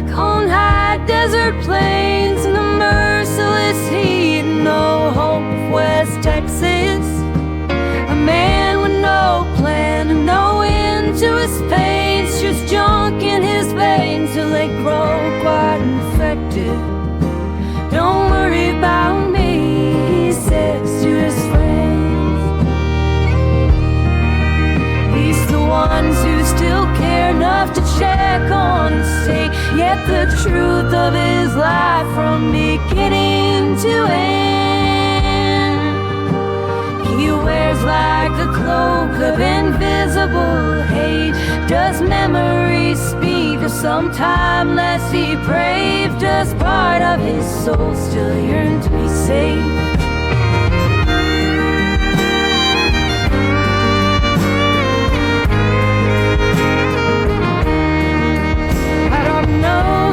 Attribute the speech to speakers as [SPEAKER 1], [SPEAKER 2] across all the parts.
[SPEAKER 1] like on high desert plains in the merciless heat, no hope of West Texas. A man with no plan and no end to his pains, just junk in his veins till they grow quite infected. Don't worry about me, he says to his friends. He's the ones who still care enough to check on and say, yet the truth of his life from beginning to end. He wears like a cloak of invisible hate. Does memory speak of some time less depraved? Does part of his soul still yearn to be saved?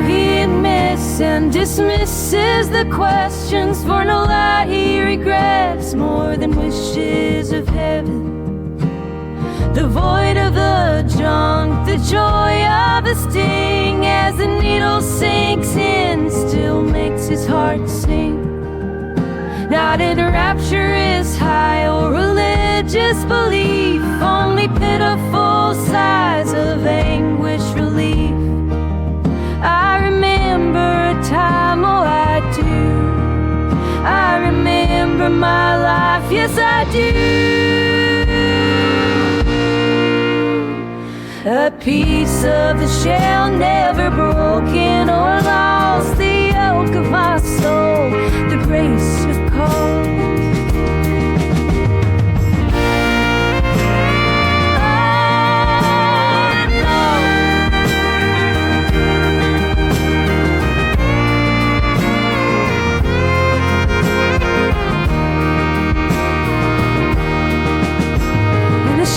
[SPEAKER 1] He admits and dismisses the questions, for no lie he regrets more than wishes of heaven. The void of the junk, the joy of the sting, as the needle sinks in, still makes his heart sing. Not in rapture is high or religious belief, only pitiful sighs of anguish relief. I remember a time, oh I do. I remember my life, yes I do. A piece of the shell never broken or lost, the yoke of my soul, the grace of cause.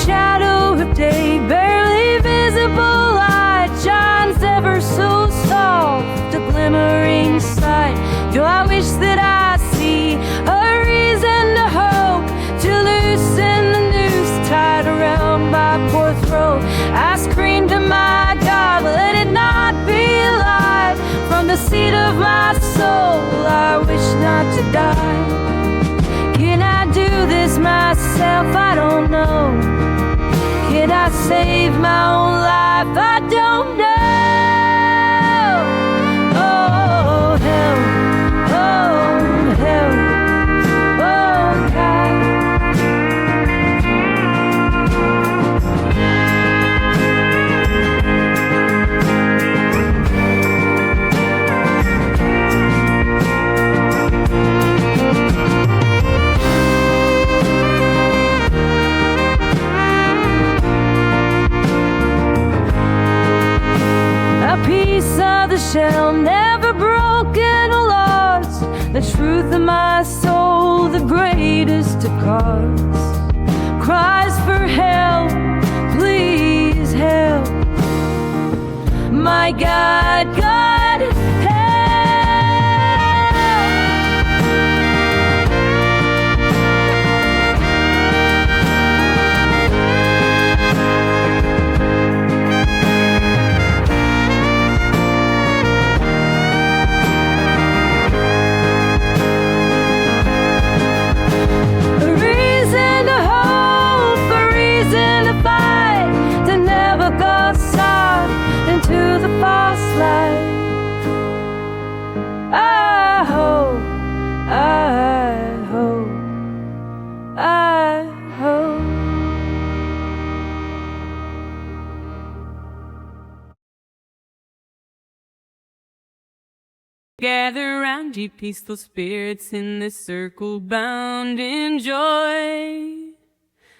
[SPEAKER 1] Shadow of day, barely visible light shines ever so soft, a glimmering sight. Do I wish that I see a reason to hope, to loosen the noose tied around my poor throat? I scream to my God, let it not be light from the seat of my soul. I wish not to die. Can I do this myself? I don't know. Can I save my own life? I don't know. Oh, hell, oh, hell, oh, God. Piece of the shell, never broken or lost, the truth of my soul, the greatest of costs. Cries for help, please help. My God, God, help. Gather round, ye peaceful spirits, in this circle bound in joy.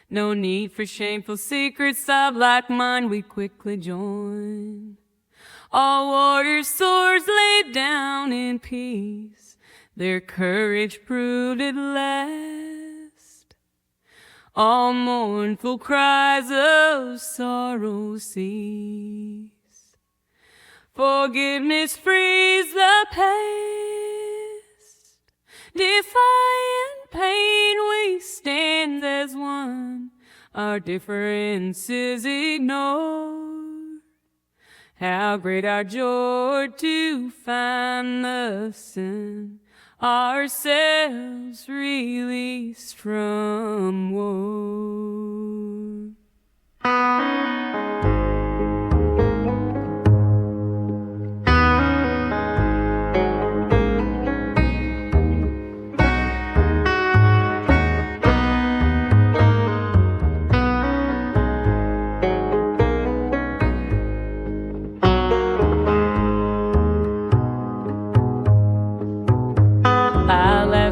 [SPEAKER 1] No need for shameful secrets of like mind, we quickly join. All warriors' swords laid down in peace, their courage proved at last. All mournful cries of sorrow cease. Forgiveness frees the past. Defying pain, we stand as one, our differences ignored. How great our joy to find the sin ourselves released from war.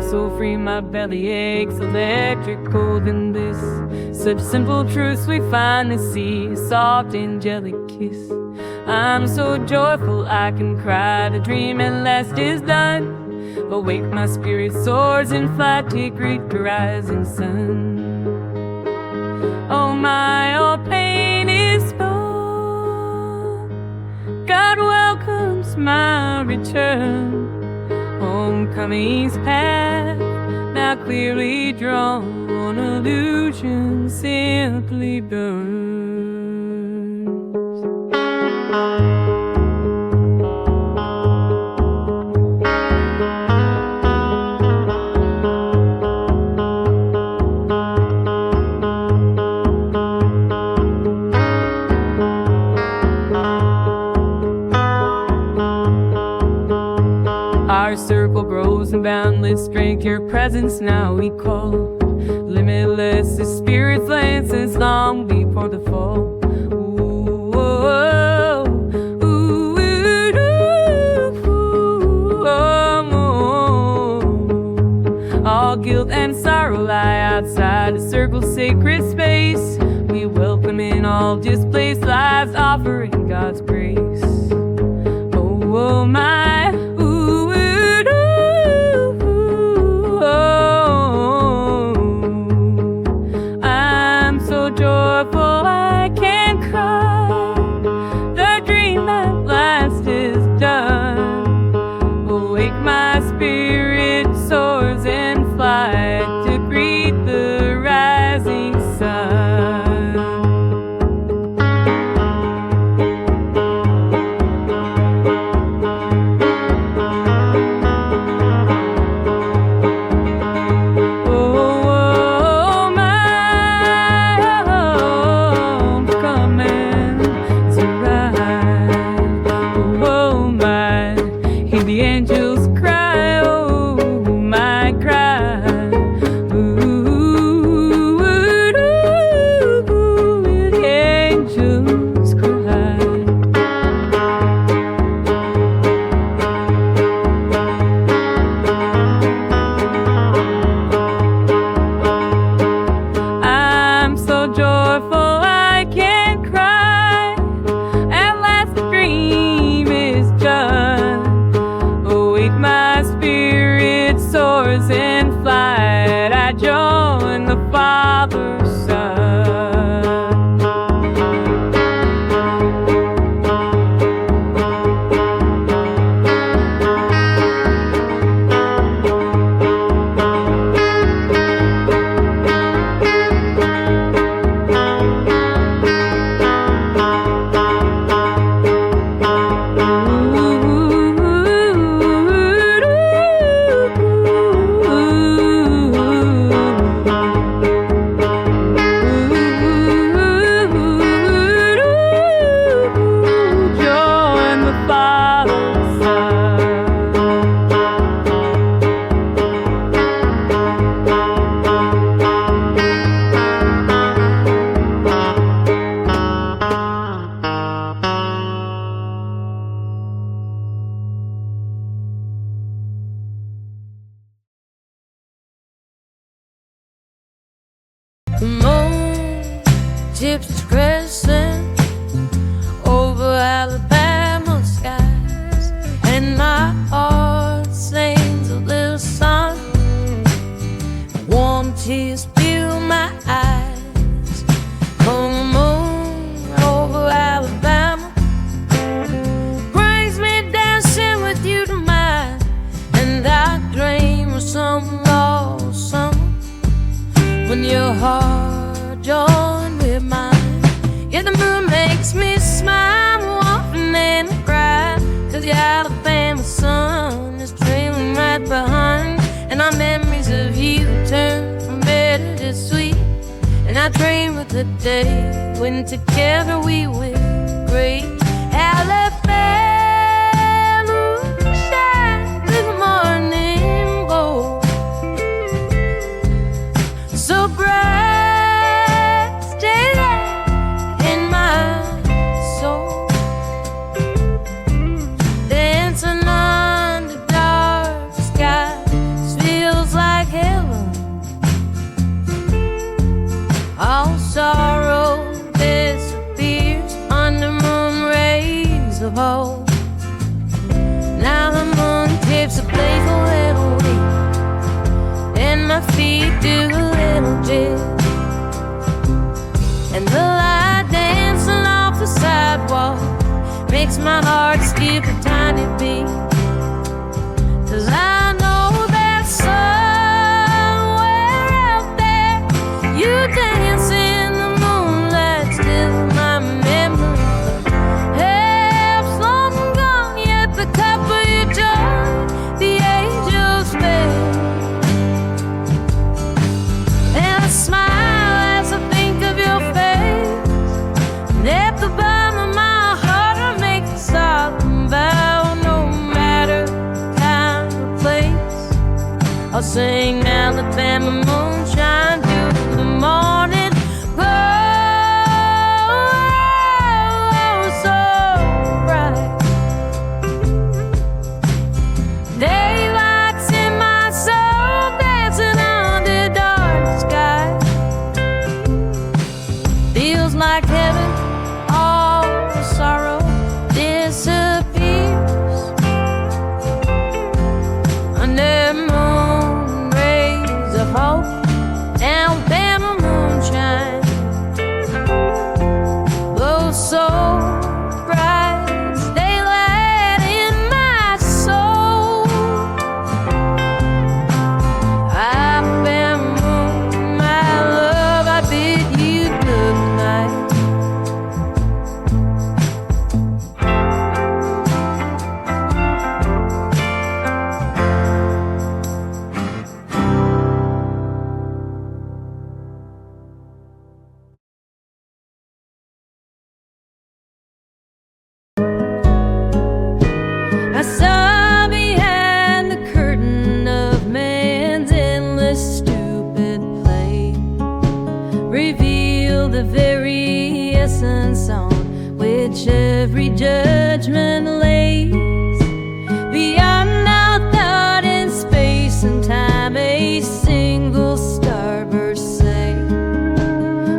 [SPEAKER 1] So free, my belly aches, electric, cold and bliss. Such simple truths we finally see, a soft angelic kiss. I'm so joyful I can cry, the dream at last is done. Awake, my spirit soars in flight to greet the rising sun. Oh my, all pain is gone, God welcomes my return. Homecoming's path, now clearly drawn, illusion simply burns. Our circle grows in boundless strength, your presence now we call. Limitless, the spirit's lance is long before the fall. Ooh, oh, ooh, oh. All guilt and sorrow lie outside the circle's sacred space. We welcome in all displaced lives, offering God's grace. Oh, my. Joyful I can cry, the dream at last is done. Awake, my spirit soars in flight to greet the rising sun.
[SPEAKER 2] The moon dips crescent over Alabama skies, and my heart sings a little song. Warm tears fill my eyes. Come moon over Alabama, brings me dancing with you tonight, and I dream of some lost summer when your heart joined with mine. Yeah, the moon makes me smile more often begin to cry, 'cause the Alabama sun is trailing right behind, and our memories of you turn from bitter to sweet. And I dream of the day when together we will great Alabama shine through the morning gold, so bright, stay there in my soul, dancing under dark skies feels like heaven. All sorrow disappears under moon rays of hope. Now the moon tips a playful little wave, and my feet do a little jig, and the light dancing off the sidewalk makes my heart skip a tiny beat, 'cause I know that somewhere out there you dance in the moonlight, still my memory. Half long gone, yet the cup of your joy, the angels fade. And I smile as I think of your face, and at the bottom of my heart I make a solemn vow, no matter time or place, I'll sing Alabama moonshine till the morning glow, so bright. Daylight's in my soul, dancing under dark sky. Feels like heaven, all the sorrow disappears under moon rays of hope. Alabama moonshine glows so bright, it's daylight in my soul. Alabama moon, my love, I bid you good night.
[SPEAKER 1] I saw behind the curtain of man's endless stupid play, reveal the very essence on which every judgment lays. Beyond our thought in space and time, a single starburst say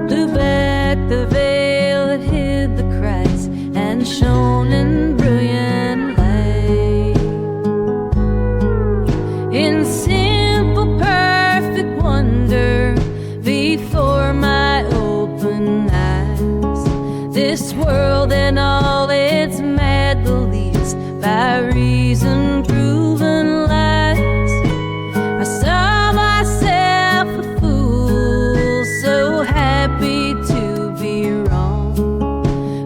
[SPEAKER 1] blew back the veil that hid the cracks and shone in brilliant light. In simple, perfect wonder before my open eyes, this world and all its mad beliefs, by reason proven lies. I saw myself a fool, so happy to be wrong,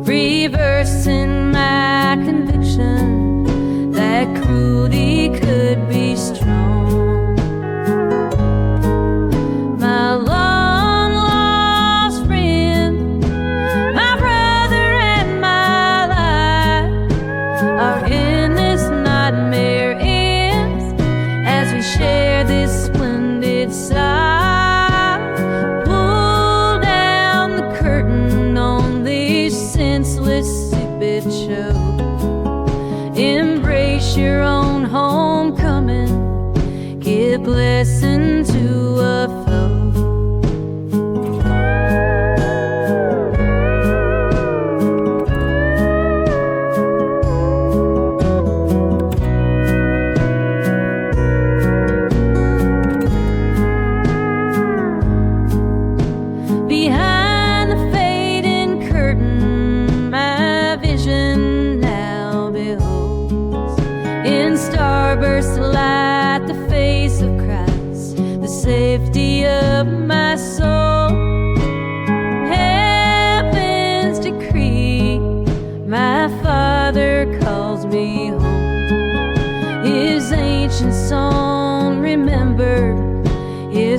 [SPEAKER 1] reversing my conviction that cruelty could be strong. My long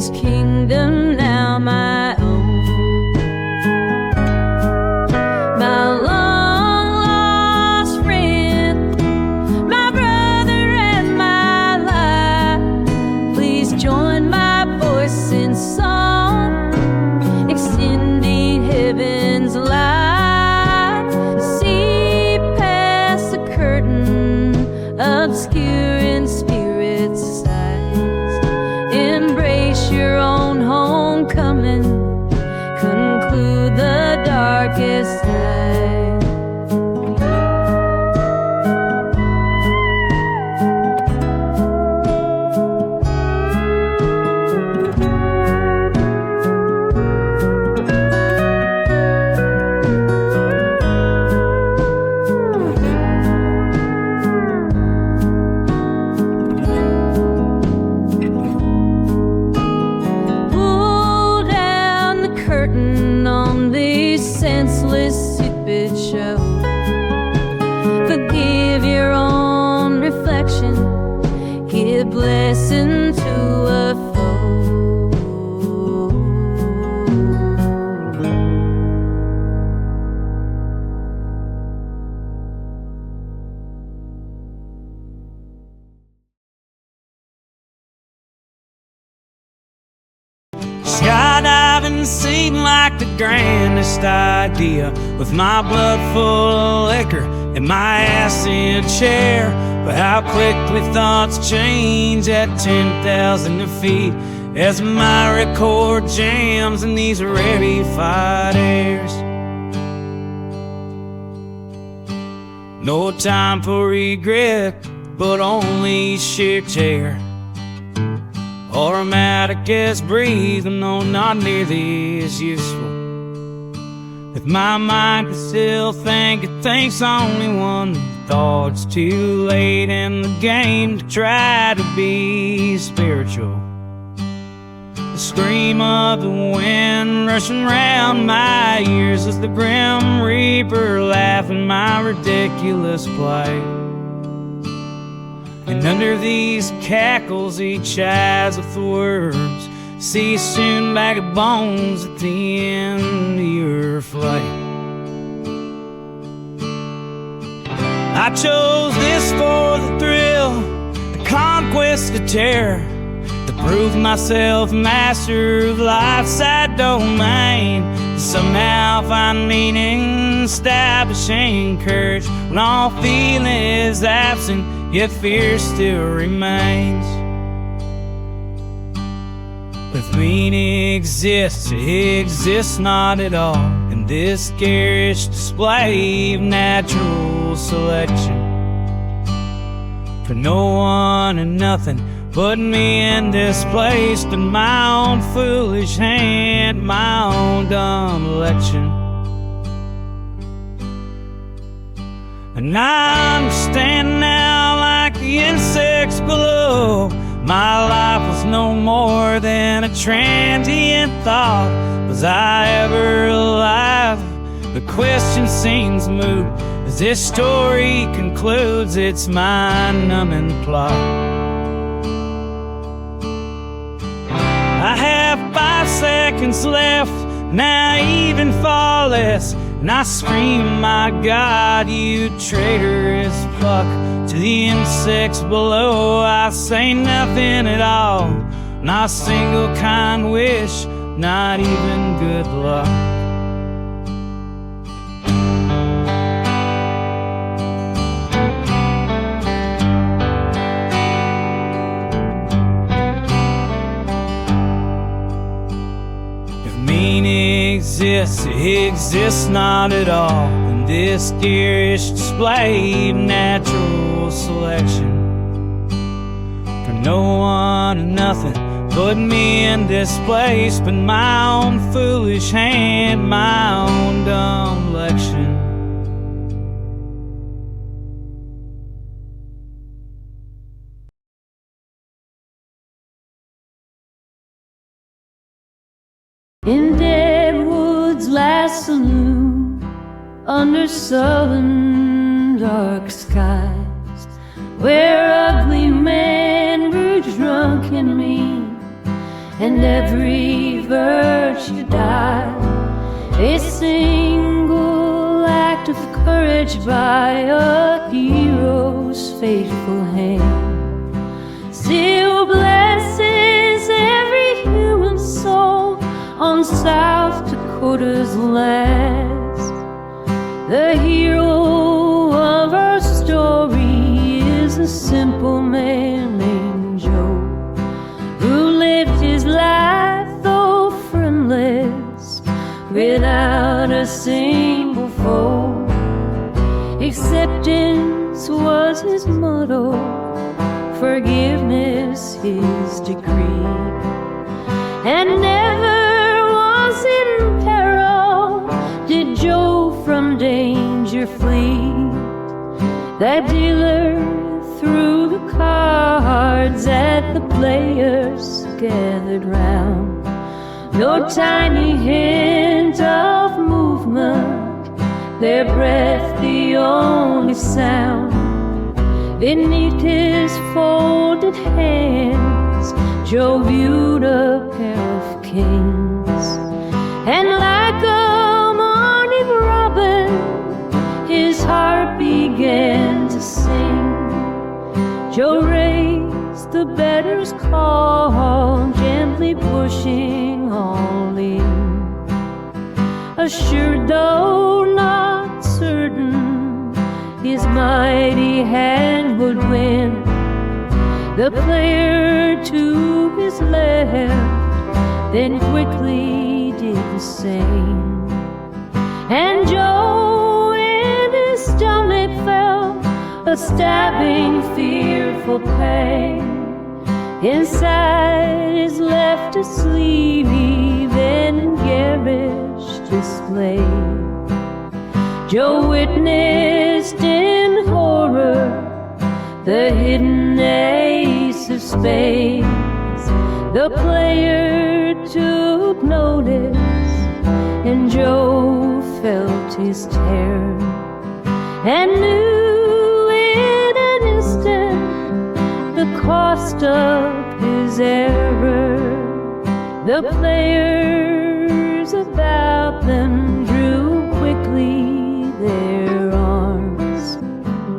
[SPEAKER 1] his kingdom now my own. My long lost friend, my brother and my life, please join my voice in song, extending heaven's light. See past the curtain, obscuring spirit's sights. Embrace your own homecoming, conclude the darkest night. Pull down the curtain on this senseless stupid show. Forgive your own reflection, give blessing to a foe.
[SPEAKER 3] Skydiving seemed like the grandest idea, with my blood full of liquor and my ass in a chair. But how quickly thoughts change at 10,000 feet as my record jams in these rarefied airs. No time for regret, but only sheer tear. Automatic as breathing, though not nearly as useful. If my mind could still think, it thinks only one thought. It's too late in the game to try to be spiritual. The scream of the wind rushing round my ears as the grim reaper laughing my ridiculous plight. And under these cackles each eyes with words, see a soon bag of bones at the end of your flight. I chose this for the thrill, the conquest of terror, to prove myself master of life's side domain, to somehow find meaning, establishing courage when all feeling is absent, yet fear still remains. If meaning exists, it exists not at all in this garish display of natural selection. For no one and nothing put me in this place, but my own foolish hand, my own dumb election. And I understand now, like the insects below, my life was no more than a transient thought. Was I ever alive? The question seems moot as this story concludes its mind-numbing plot. I have 5 seconds left, now even far less, and I scream, my God, you traitorous fuck. To the insects below, I say nothing at all, not a single kind wish, not even good luck. If meaning exists, it exists not at all in this garish display of natural selection. For no one and nothing put me in this place, but my own foolish hand, my own dumb election.
[SPEAKER 1] In Deadwood's last saloon, under southern dark skies, where ugly men grew drunk and mean, and every virtue died. A single act of courage by a hero's faithful hand still blesses every human soul on South Dakota's last. The hero of our story is a simple man named Joe, who lived his life though friendless, without a single foe. Acceptance was his motto, forgiveness his decree, and never was in peril did Joe from danger flee. That dealer threw the cards at the players gathered round. No tiny hint of movement, their breath the only sound. Beneath his folded hands, Joe viewed a pair of kings, and like a morning robin, his heart began to sing. Joe raised the bettor's call, gently pushing all in, assured though not certain his mighty hand would win. The player to his left then quickly did the same, and Joe in his stomach felt a stabbing, fearful pain. Inside his left a sleeve in garish display. Joe witnessed in horror the hidden ace of spades. The player took notice, and Joe felt his terror, and knew in an instant the cost of his error. The players about them drew quickly their arms,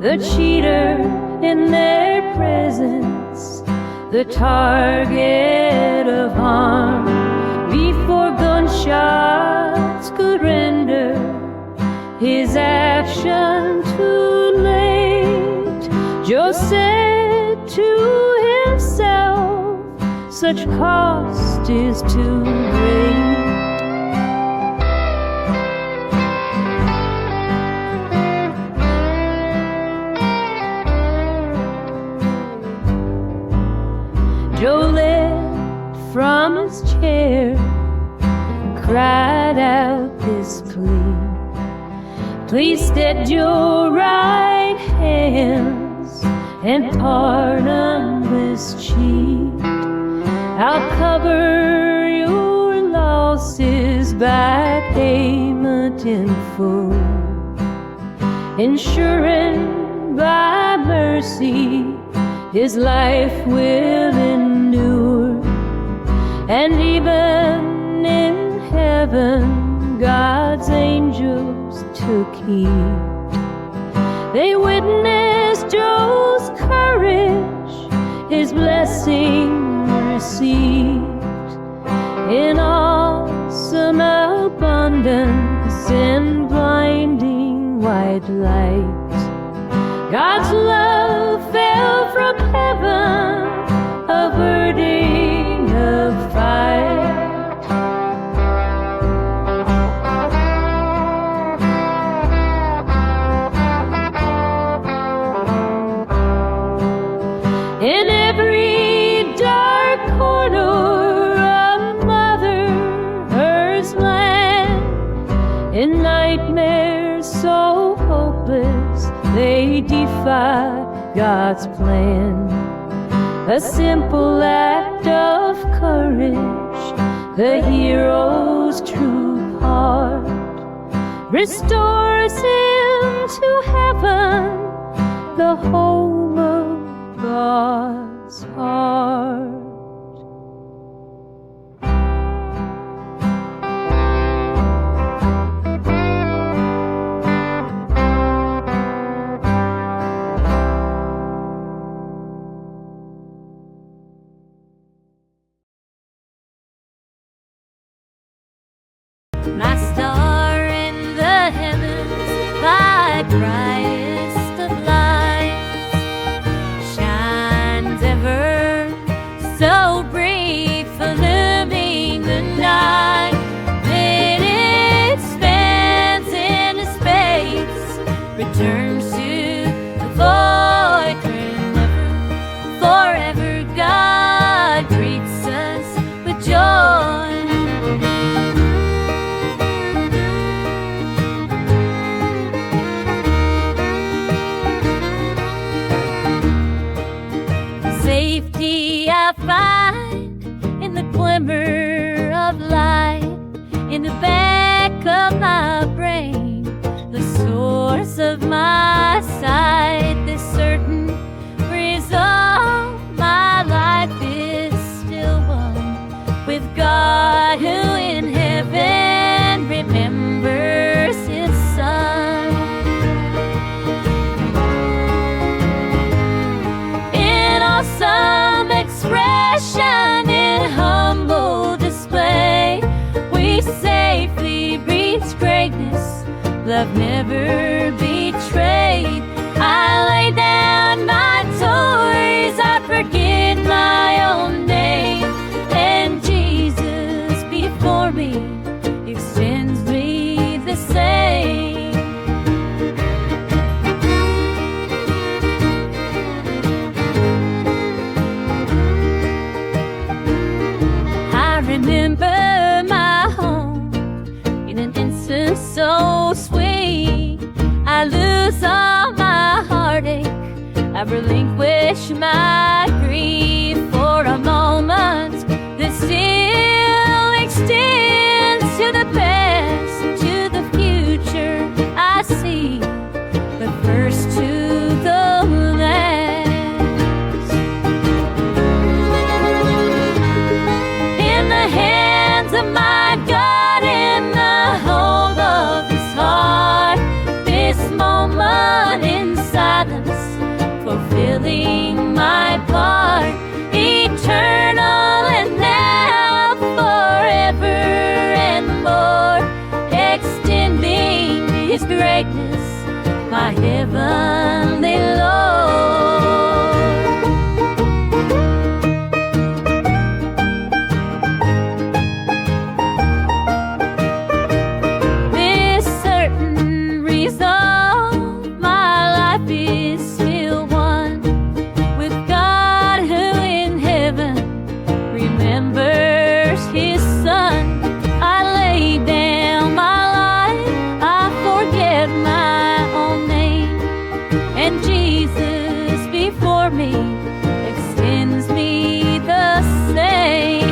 [SPEAKER 1] the cheater in their presence, the target of harm. Before gunshots could render his action too late, Joe said to himself, such cost is too great. Joe led from his chair, cried out this plea: please steady your right hands and pardon this cheat. I'll cover your losses by payment in full, ensuring by mercy his life will endure. And even in heaven God's angels took heed. They witnessed Joe's courage, his blessing received in awesome abundance and blinding white light. God's love fell from heaven, averting a fight. In every dark corner of Mother Earth's land, in nightmares so hopeless they defy God's plan. A simple act of courage, the hero's true heart, restores him to heaven, the home of God's heart. my star in the heavens, my brightest of lights, shines ever so brief, illuming the night. Then it spans into space, returns to the void where never, forever God greets us with joy. Safety I find in the glimmer of light in the back of my brain, the source of my sight, this certain result. My life is still one with God, who in heaven remembers his son. In awesome expression, in humble display, we safely reach greatness, love never betrayed. I lay down my toys, I forget my own name, and Jesus before me extends me the same. I remember my home in an instant so sweet. I lose all my heartache, I relinquish my grief for a moment that still extends to the past, to the future I see, but first to the last. In the hands of my God, in the home of his heart, this moment in silence, fulfilling my part, eternal and now forever and more, extending his greatness, my heavenly Lord. This certain result, my life is still one with God, who in heaven remembers his son. I lay down my life, I forget my own name, and Jesus before me extends me the same.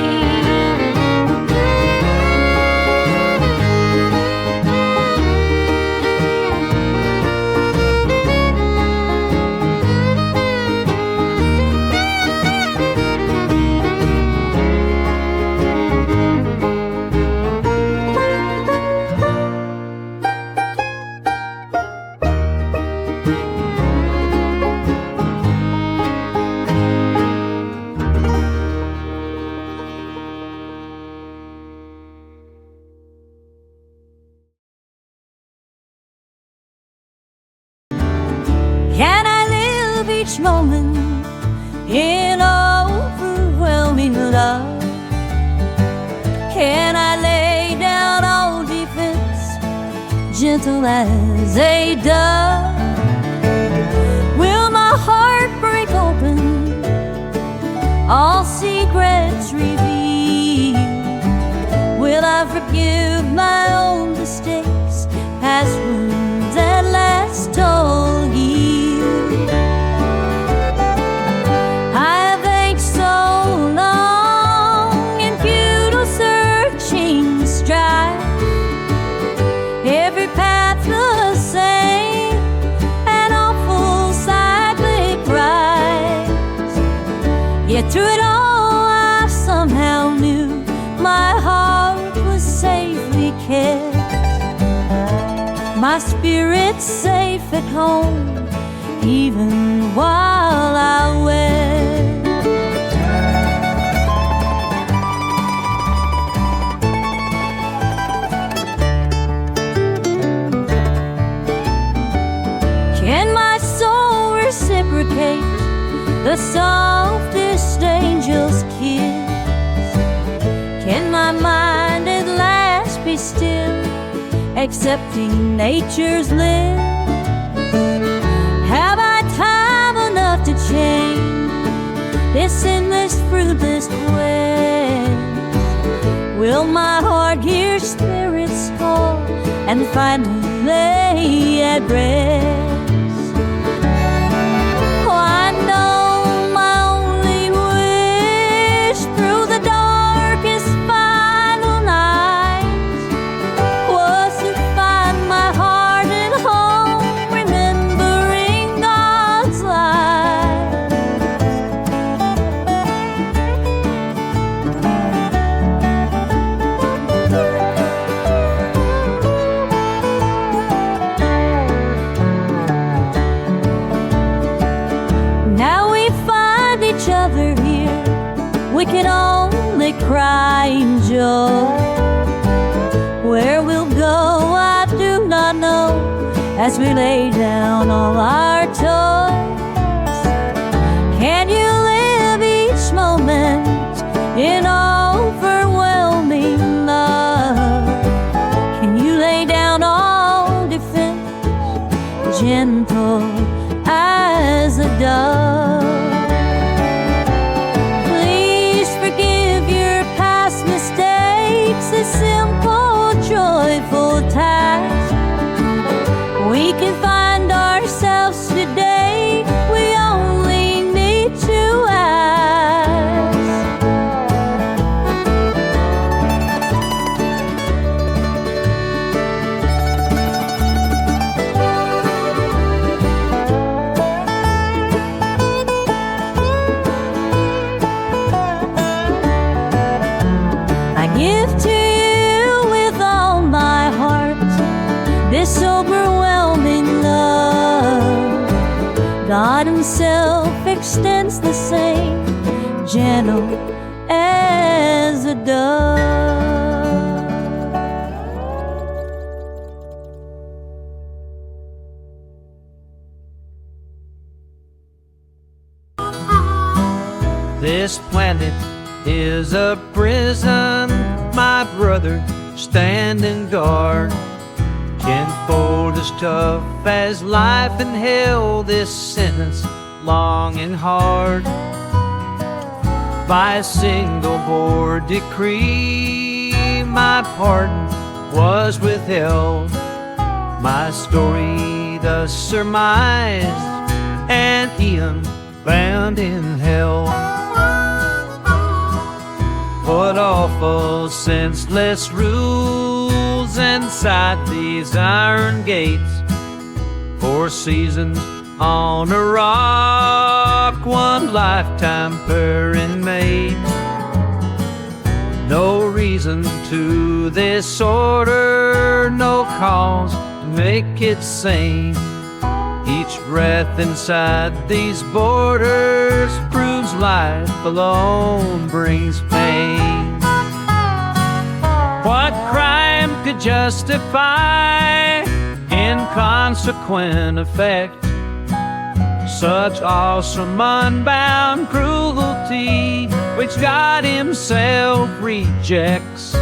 [SPEAKER 1] Can I live each moment in overwhelming love? Can I lay down all defense, gentle as a dove? Will my heart break open, all secrets reveal? Will I forgive my own mistakes, past wounds at last all heal? I have ached so long in futile searching strife, every path the same, an awful cyclic rise. Yet through it all I somehow knew my heart was safely kept, my spirit safe at home, even while I wept. the softest angel's kiss. Can my mind at last be still, accepting nature's lift? Have I time enough to change this endless, fruitless quest? Will my heart hear spirits call and finally lay at rest? Oh, I know my only wish through the darkest final nights was to find my heart at home, remembering God's light. Now we find each other here, we can only cry in joy. Where we'll go, I do not know, as we lay down all our toys. Can you live each moment in overwhelming love? Can you lay down all defense, gentle as a dove? Please forgive your past mistakes, a simple, joyful task. We can find ourselves today, we only need to ask. I give to you with all my heart this overwhelming love. God Himself extends the same, gentle as a dove.
[SPEAKER 4] This planet is a prison, my brother, standing guard. Tenfold as tough as life and hell, this sentence long and hard. By a single board decree, my pardon was withheld. My story thus surmised, an eon bound in hell. What awful senseless rules inside these iron gates? 4 seasons on a rock, 1 lifetime per inmate. No reason to this order, no cause to make it sane. Each breath inside these borders proves life alone brings pain. What crime could justify inconsequent effect? Such awesome unbound cruelty which God Himself rejects.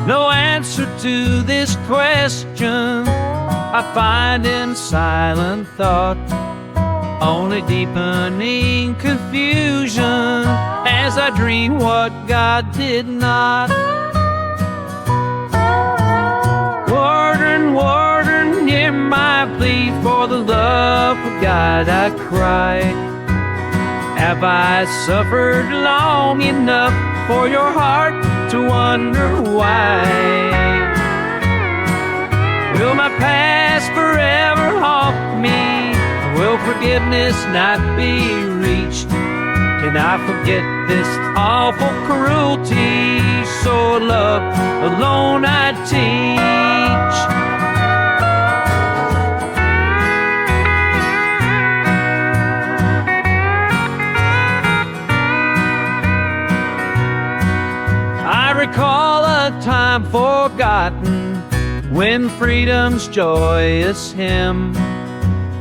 [SPEAKER 4] No answer to this question I find in silent thought, only deepening confusion as I dream what God did not. Warden, warden, hear my plea for the love of God I cry. Have I suffered long enough for your heart to wonder why? Will my past forever haunt me? Will forgiveness not be reached? Can I forget this awful cruelty? So love alone I teach. I recall a time forgotten when freedom's joyous hymn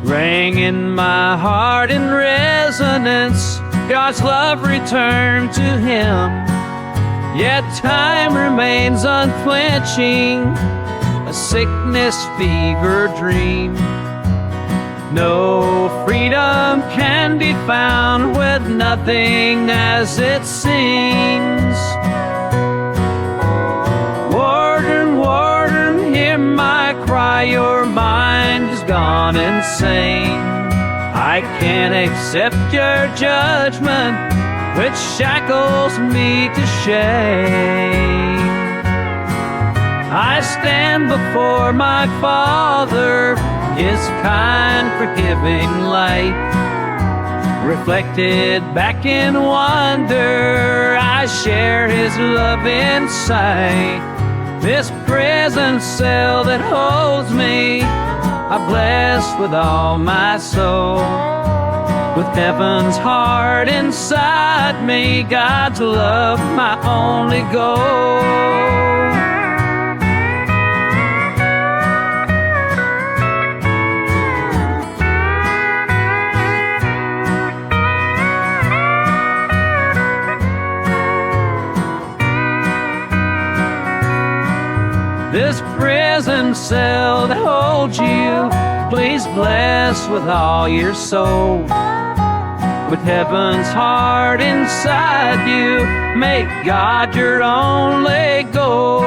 [SPEAKER 4] rang in my heart in resonance. God's love returned to him, yet time remains unflinching, a sickness fever dream. No freedom can be found with nothing as it seems. Warden, warden, hear my cry, your mind has gone insane. I can't accept your judgment, which shackles me to shame. I stand before my Father, his kind, forgiving light, reflected back in wonder. I share his love in sight. This prison cell that holds me, I bless with all my soul. With heaven's heart inside me, God's love my only goal. This prison cell that holds you, please bless with all your soul. With heaven's heart inside you, make God your only goal.